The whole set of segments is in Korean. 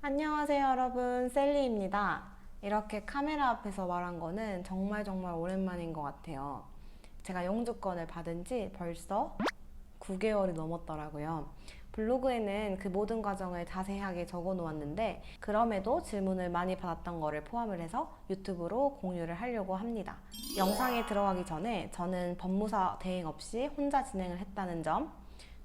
안녕하세요 여러분, 셀리입니다. 이렇게 카메라 앞에서 말한 거는 정말 오랜만인 것 같아요. 제가 영주권을 받은 지 벌써 9개월이 넘었더라고요. 블로그에는 그 모든 과정을 자세하게 적어 놓았는데 그럼에도 질문을 많이 받았던 거를 포함을 해서 유튜브로 공유를 하려고 합니다. 영상에 들어가기 전에 저는 법무사 대행 없이 혼자 진행을 했다는 점,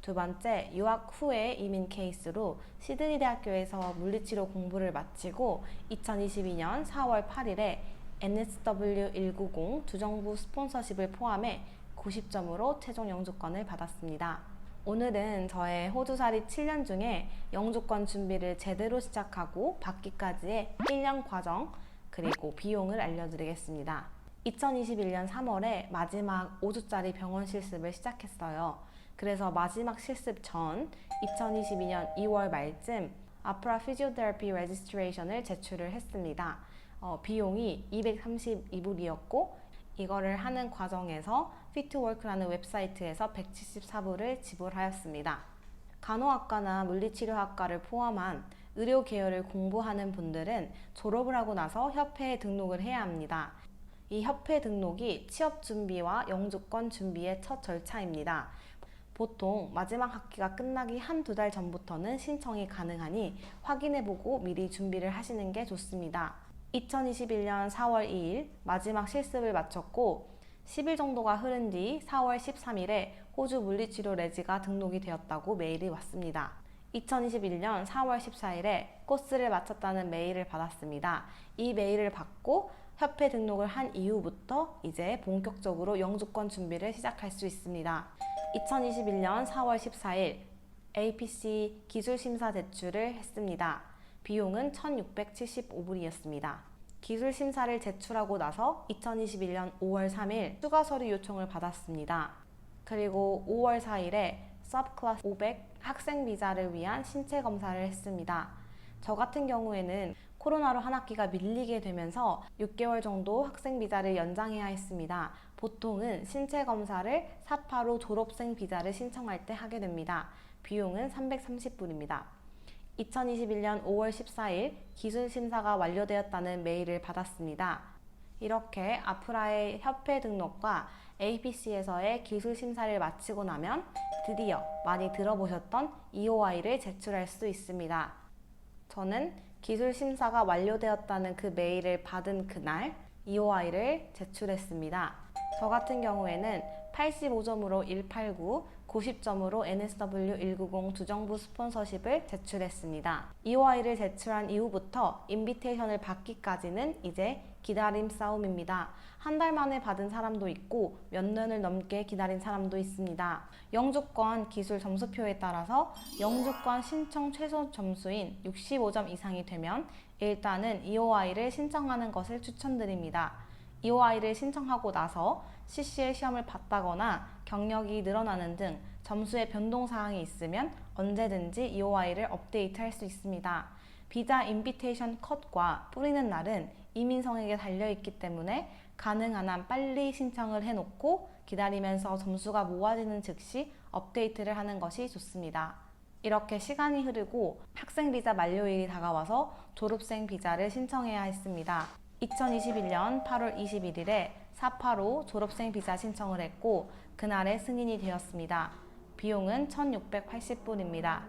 두 번째, 유학 후의 이민 케이스로 시드니 대학교에서 물리치료 공부를 마치고 2022년 4월 8일에 NSW190 주정부 스폰서십을 포함해 90점으로 최종 영주권을 받았습니다. 오늘은 저의 호주살이 7년 중에 영주권 준비를 제대로 시작하고 받기까지의 1년 과정 그리고 비용을 알려드리겠습니다. 2021년 3월에 마지막 5주짜리 병원 실습을 시작했어요. 그래서 마지막 실습 전 2022년 2월 말쯤 아프라 피지오테라피 레지스트레이션을 제출을 했습니다. 비용이 232불이었고 이거를 하는 과정에서 피트워크라는 웹사이트에서 174불을 지불하였습니다. 간호학과나 물리치료학과를 포함한 의료 계열을 공부하는 분들은 졸업을 하고 나서 협회에 등록을 해야 합니다. 이 협회 등록이 취업 준비와 영주권 준비의 첫 절차입니다. 보통 마지막 학기가 끝나기 한두 달 전부터는 신청이 가능하니 확인해보고 미리 준비를 하시는 게 좋습니다. 2021년 4월 2일 마지막 실습을 마쳤고 10일 정도가 흐른 뒤 4월 13일에 호주 물리치료 레지가 등록이 되었다고 메일이 왔습니다. 2021년 4월 14일에 코스를 마쳤다는 메일을 받았습니다. 이 메일을 받고 협회 등록을 한 이후부터 이제 본격적으로 영주권 준비를 시작할 수 있습니다. 2021년 4월 14일 APC 기술심사 제출을 했습니다. 비용은 1,675불이었습니다. 기술심사를 제출하고 나서 2021년 5월 3일 추가 서류 요청을 받았습니다. 그리고 5월 4일에 서브클래스 500 학생 비자를 위한 신체 검사를 했습니다. 저 같은 경우에는 코로나로 한 학기가 밀리게 되면서 6개월 정도 학생 비자를 연장해야 했습니다. 보통은 신체 검사를 482 졸업생 비자를 신청할 때 하게 됩니다. 비용은 330불입니다. 2021년 5월 14일 기술 심사가 완료되었다는 메일을 받았습니다. 이렇게 아프라의 협회 등록과 APC에서의 기술 심사를 마치고 나면 드디어 많이 들어보셨던 EOI를 제출할 수 있습니다. 저는 기술 심사가 완료되었다는 그 메일을 받은 그날 EOI를 제출했습니다. 저 같은 경우에는 85점으로 189, 90점으로 NSW190 주정부 스폰서십을 제출했습니다. EOI를 제출한 이후부터 인비테이션을 받기까지는 이제 기다림 싸움입니다. 한 달 만에 받은 사람도 있고 몇 년을 넘게 기다린 사람도 있습니다. 영주권 기술 점수표에 따라서 영주권 신청 최소 점수인 65점 이상이 되면 일단은 EOI를 신청하는 것을 추천드립니다. EOI를 신청하고 나서 CCL 시험을 봤다거나 경력이 늘어나는 등 점수의 변동사항이 있으면 언제든지 EOI를 업데이트할 수 있습니다. 비자 인비테이션 컷과 뿌리는 날은 이민성에게 달려있기 때문에 가능한 한 빨리 신청을 해놓고 기다리면서 점수가 모아지는 즉시 업데이트를 하는 것이 좋습니다. 이렇게 시간이 흐르고 학생 비자 만료일이 다가와서 졸업생 비자를 신청해야 했습니다. 2021년 8월 21일에 485 졸업생 비자 신청을 했고 그날에 승인이 되었습니다. 비용은 1,680불입니다.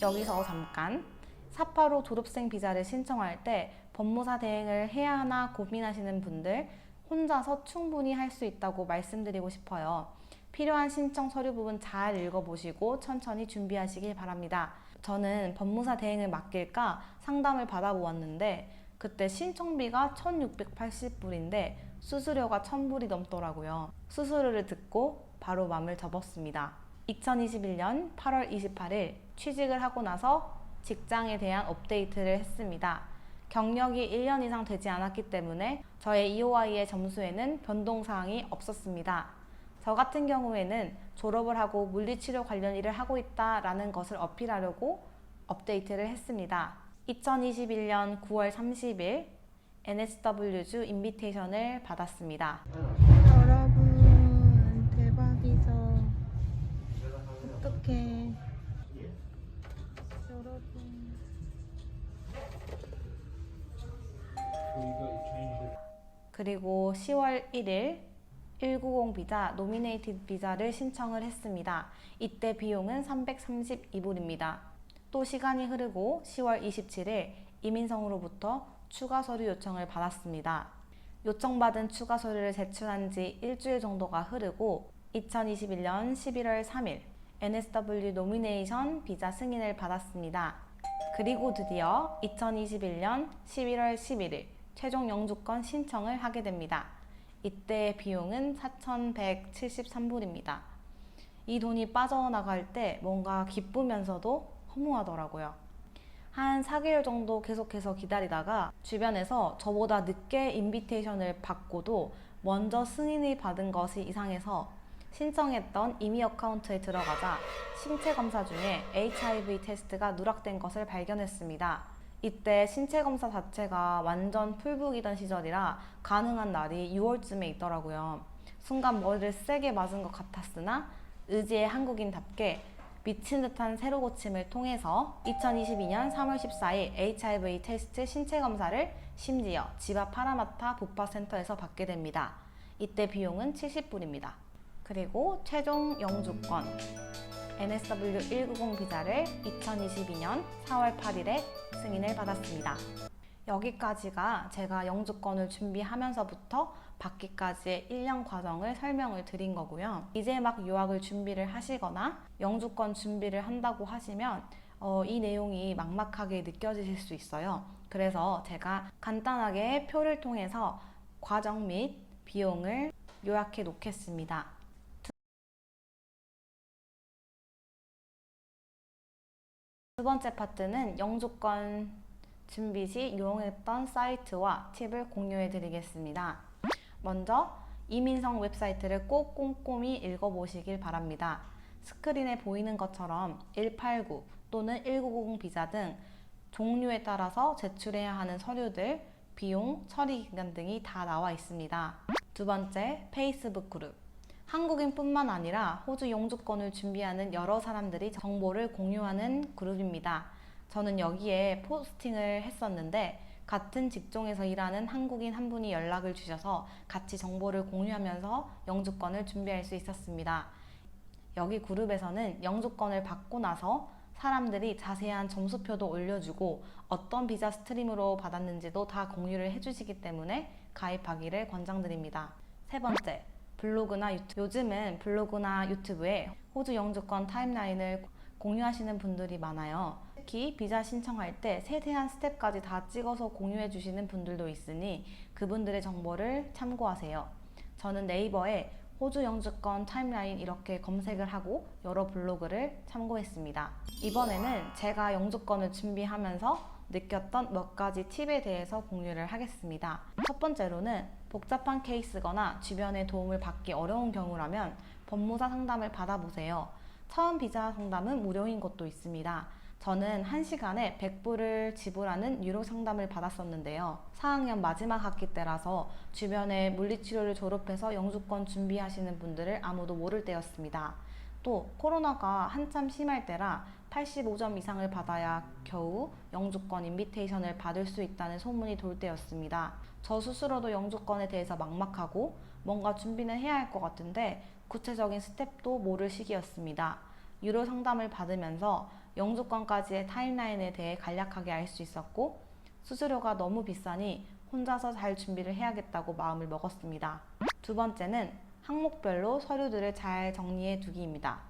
여기서 잠깐 485 졸업생 비자를 신청할 때 법무사 대행을 해야 하나 고민하시는 분들 혼자서 충분히 할 수 있다고 말씀드리고 싶어요. 필요한 신청 서류 부분 잘 읽어보시고 천천히 준비하시길 바랍니다. 저는 법무사 대행을 맡길까 상담을 받아보았는데 그때 신청비가 1,680불인데 수수료가 1,000불이 넘더라고요. 수수료를 듣고 바로 맘을 접었습니다. 2021년 8월 28일 취직을 하고 나서 직장에 대한 업데이트를 했습니다. 경력이 1년 이상 되지 않았기 때문에 저의 EOI의 점수에는 변동사항이 없었습니다. 저 같은 경우에는 졸업을 하고 물리치료 관련 일을 하고 있다라는 것을 어필하려고 업데이트를 했습니다. 2021년 9월 30일 NSW주 인비테이션을 받았습니다. 여러분 대박이죠. 어떡해. 여러분 그리고 10월 1일 190 비자, 노미네이티드 비자를 신청을 했습니다. 이때 비용은 332불입니다. 또 시간이 흐르고 10월 27일 이민성으로부터 추가 서류 요청을 받았습니다. 요청받은 추가 서류를 제출한 지 일주일 정도가 흐르고 2021년 11월 3일 NSW 노미네이션 비자 승인을 받았습니다. 그리고 드디어 2021년 11월 11일 최종 영주권 신청을 하게 됩니다. 이때 비용은 4,173불입니다. 이 돈이 빠져나갈 때 뭔가 기쁘면서도 허무하더라고요. 한 4개월 정도 계속해서 기다리다가 주변에서 저보다 늦게 인비테이션을 받고도 먼저 승인을 받은 것이 이상해서 신청했던 이미 어카운트에 들어가자 신체 검사 중에 HIV 테스트가 누락된 것을 발견했습니다. 이때 신체 검사 자체가 완전 풀북이던 시절이라 가능한 날이 6월쯤에 있더라고요. 순간 머리를 세게 맞은 것 같았으나 의지의 한국인답게 미친 듯한 새로 고침을 통해서 2022년 3월 14일 HIV 테스트 신체 검사를 심지어 집 앞 파라마타 부파센터에서 받게 됩니다. 이때 비용은 70불입니다. 그리고 최종 영주권 NSW 190 비자를 2022년 4월 8일에 승인을 받았습니다. 여기까지가 제가 영주권을 준비하면서부터 받기까지의 1년 과정을 설명을 드린 거고요. 이제 막 유학을 준비를 하시거나 영주권 준비를 한다고 하시면 이 내용이 막막하게 느껴지실 수 있어요. 그래서 제가 간단하게 표를 통해서 과정 및 비용을 요약해 놓겠습니다. 두 번째 파트는 영주권 준비 시 이용했던 사이트와 팁을 공유해 드리겠습니다. 먼저 이민성 웹사이트를 꼭 꼼꼼히 읽어보시길 바랍니다. 스크린에 보이는 것처럼 189 또는 1990 비자 등 종류에 따라서 제출해야 하는 서류들, 비용, 처리 기간 등이 다 나와 있습니다. 두 번째, 페이스북 그룹. 한국인뿐만 아니라 호주 영주권을 준비하는 여러 사람들이 정보를 공유하는 그룹입니다. 저는 여기에 포스팅을 했었는데 같은 직종에서 일하는 한국인 한 분이 연락을 주셔서 같이 정보를 공유하면서 영주권을 준비할 수 있었습니다. 여기 그룹에서는 영주권을 받고 나서 사람들이 자세한 점수표도 올려주고 어떤 비자 스트림으로 받았는지도 다 공유를 해주시기 때문에 가입하기를 권장드립니다. 세 번째, 블로그나 유튜브. 요즘은 블로그나 유튜브에 호주 영주권 타임라인을 공유하시는 분들이 많아요. 특히 비자 신청할 때 세세한 스텝까지 다 찍어서 공유해 주시는 분들도 있으니 그분들의 정보를 참고하세요. 저는 네이버에 호주 영주권 타임라인 이렇게 검색을 하고 여러 블로그를 참고했습니다. 이번에는 제가 영주권을 준비하면서 느꼈던 몇 가지 팁에 대해서 공유를 하겠습니다. 첫 번째로는 복잡한 케이스거나 주변의 도움을 받기 어려운 경우라면 법무사 상담을 받아보세요. 처음 비자 상담은 무료인 곳도 있습니다. 저는 1시간에 100불을 지불하는 유료 상담을 받았었는데요. 4학년 마지막 학기 때라서 주변에 물리치료를 졸업해서 영주권 준비하시는 분들을 아무도 모를 때였습니다. 또 코로나가 한참 심할 때라 85점 이상을 받아야 겨우 영주권 인비테이션을 받을 수 있다는 소문이 돌 때였습니다. 저 스스로도 영주권에 대해서 막막하고 뭔가 준비는 해야 할 것 같은데 구체적인 스텝도 모를 시기였습니다. 유료 상담을 받으면서 영주권까지의 타임라인에 대해 간략하게 알 수 있었고 수수료가 너무 비싸니 혼자서 잘 준비를 해야겠다고 마음을 먹었습니다. 두 번째는 항목별로 서류들을 잘 정리해 두기입니다.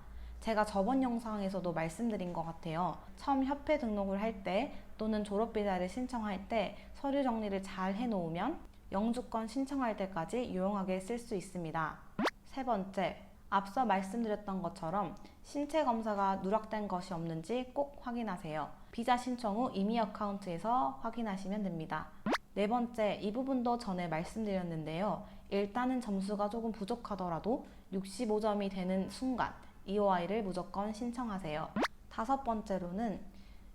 제가 저번 영상에서도 말씀드린 것 같아요. 처음 협회 등록을 할 때 또는 졸업비자를 신청할 때 서류 정리를 잘 해놓으면 영주권 신청할 때까지 유용하게 쓸 수 있습니다. 세 번째, 앞서 말씀드렸던 것처럼 신체 검사가 누락된 것이 없는지 꼭 확인하세요. 비자 신청 후 이미 어카운트에서 확인하시면 됩니다. 네 번째, 이 부분도 전에 말씀드렸는데요. 일단은 점수가 조금 부족하더라도 65점이 되는 순간 EOI를 무조건 신청하세요. 다섯 번째로는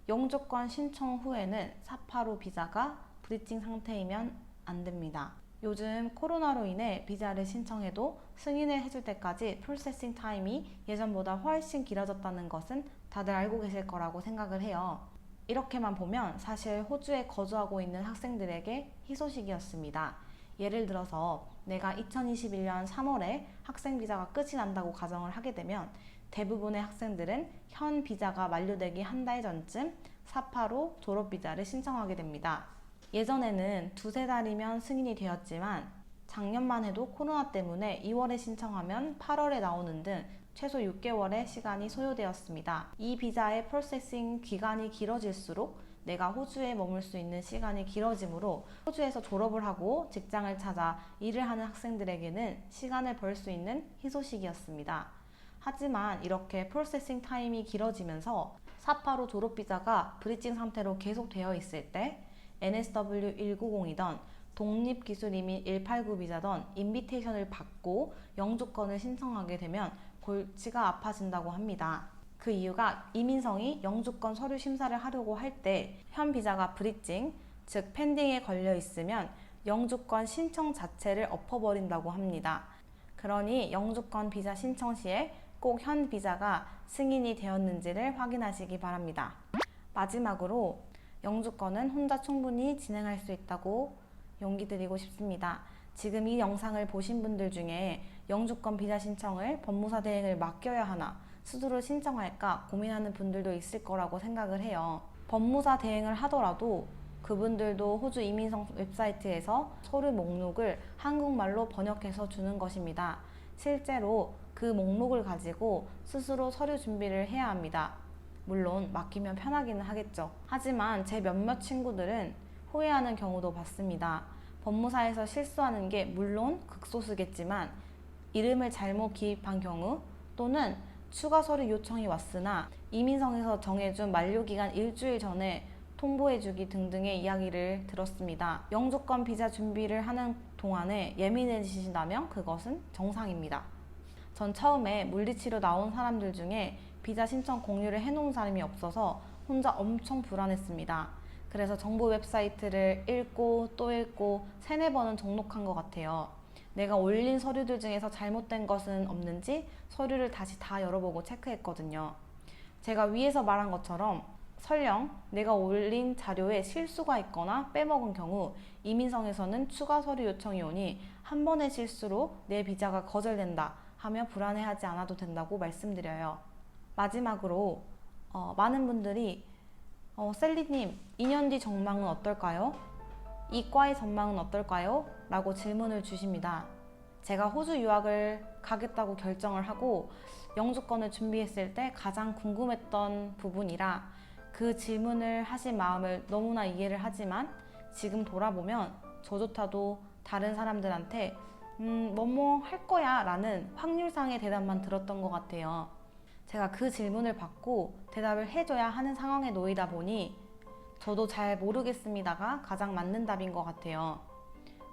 영주권 신청 후에는 482 비자가 브리칭 상태이면 안 됩니다. 요즘 코로나로 인해 비자를 신청해도 승인을 해줄 때까지 프로세싱 타임이 예전보다 훨씬 길어졌다는 것은 다들 알고 계실 거라고 생각을 해요. 이렇게만 보면 사실 호주에 거주하고 있는 학생들에게 희소식이었습니다. 예를 들어서 내가 2021년 3월에 학생 비자가 끝이 난다고 가정을 하게 되면 대부분의 학생들은 현 비자가 만료되기 한 달 전쯤 4파로 졸업 비자를 신청하게 됩니다. 예전에는 두세 달이면 승인이 되었지만 작년만 해도 코로나 때문에 2월에 신청하면 8월에 나오는 등 최소 6개월의 시간이 소요되었습니다. 이 비자의 프로세싱 기간이 길어질수록 내가 호주에 머물 수 있는 시간이 길어지므로 호주에서 졸업을 하고 직장을 찾아 일을 하는 학생들에게는 시간을 벌 수 있는 희소식이었습니다. 하지만 이렇게 프로세싱 타임이 길어지면서 4파로 졸업 비자가 브리징 상태로 계속 되어 있을 때 NSW190이던 독립기술이민 189 비자던 인비테이션을 받고 영주권을 신청하게 되면 골치가 아파진다고 합니다. 그 이유가 이민성이 영주권 서류 심사를 하려고 할 때 현 비자가 브리징, 즉 펜딩에 걸려 있으면 영주권 신청 자체를 엎어버린다고 합니다. 그러니 영주권 비자 신청 시에 꼭 현 비자가 승인이 되었는지를 확인하시기 바랍니다. 마지막으로 영주권은 혼자 충분히 진행할 수 있다고 용기 드리고 싶습니다. 지금 이 영상을 보신 분들 중에 영주권 비자 신청을 법무사 대행을 맡겨야 하나 스스로 신청할까 고민하는 분들도 있을 거라고 생각을 해요. 법무사 대행을 하더라도 그분들도 호주 이민성 웹사이트에서 서류 목록을 한국말로 번역해서 주는 것입니다. 실제로 그 목록을 가지고 스스로 서류 준비를 해야 합니다. 물론 맡기면 편하기는 하겠죠. 하지만 제 몇몇 친구들은 후회하는 경우도 봤습니다. 법무사에서 실수하는 게 물론 극소수겠지만 이름을 잘못 기입한 경우 또는 추가 서류 요청이 왔으나 이민성에서 정해준 만료기간 일주일 전에 통보해주기 등등의 이야기를 들었습니다. 영주권 비자 준비를 하는 동안에 예민해지신다면 그것은 정상입니다. 전 처음에 물리치료 나온 사람들 중에 비자 신청 공유를 해놓은 사람이 없어서 혼자 엄청 불안했습니다. 그래서 정보 웹사이트를 읽고 또 읽고 3-4번은 등록한 것 같아요. 내가 올린 서류들 중에서 잘못된 것은 없는지 서류를 다시 다 열어보고 체크했거든요. 제가 위에서 말한 것처럼 설령 내가 올린 자료에 실수가 있거나 빼먹은 경우 이민성에서는 추가 서류 요청이 오니 한 번의 실수로 내 비자가 거절된다 하며 불안해하지 않아도 된다고 말씀드려요. 마지막으로 많은 분들이 셀리님 2년 뒤 전망은 어떨까요? 이과의 전망은 어떨까요? 라고 질문을 주십니다. 제가 호주 유학을 가겠다고 결정을 하고 영주권을 준비했을 때 가장 궁금했던 부분이라 그 질문을 하신 마음을 너무나 이해를 하지만 지금 돌아보면 저조차도 다른 사람들한테 뭐뭐 할 거야 라는 확률상의 대답만 들었던 것 같아요. 제가 그 질문을 받고 대답을 해줘야 하는 상황에 놓이다 보니 저도 잘 모르겠습니다가 가장 맞는 답인 것 같아요.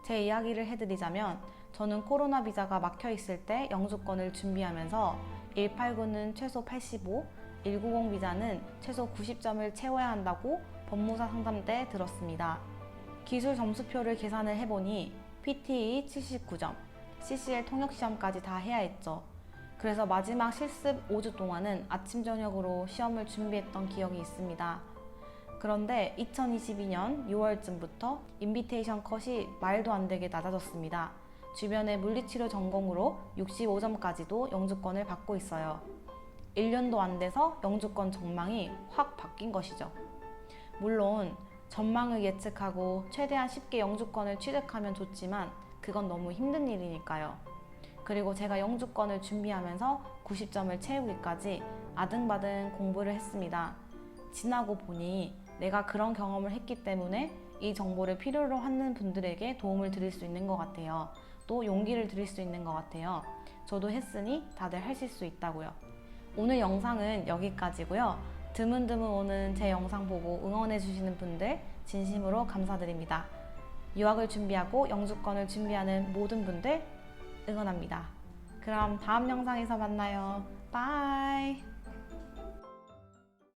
제 이야기를 해드리자면 저는 코로나 비자가 막혀 있을 때 영주권을 준비하면서 189는 최소 85, 190 비자는 최소 90점을 채워야 한다고 법무사 상담 때 들었습니다. 기술 점수표를 계산을 해보니 PTE 79점, CCL 통역시험까지 다 해야 했죠. 그래서 마지막 실습 5주 동안은 아침 저녁으로 시험을 준비했던 기억이 있습니다. 그런데 2022년 6월쯤부터 인비테이션 컷이 말도 안 되게 낮아졌습니다. 주변의 물리치료 전공으로 65점까지도 영주권을 받고 있어요. 1년도 안 돼서 영주권 전망이 확 바뀐 것이죠. 물론 전망을 예측하고 최대한 쉽게 영주권을 취득하면 좋지만 그건 너무 힘든 일이니까요. 그리고 제가 영주권을 준비하면서 90점을 채우기까지 아등바등 공부를 했습니다. 지나고 보니 내가 그런 경험을 했기 때문에 이 정보를 필요로 하는 분들에게 도움을 드릴 수 있는 것 같아요. 또 용기를 드릴 수 있는 것 같아요. 저도 했으니 다들 하실 수 있다고요. 오늘 영상은 여기까지고요. 드문드문 오는 제 영상 보고 응원해 주시는 분들 진심으로 감사드립니다. 유학을 준비하고 영주권을 준비하는 모든 분들 응원합니다. 그럼 다음 영상에서 만나요. 바이.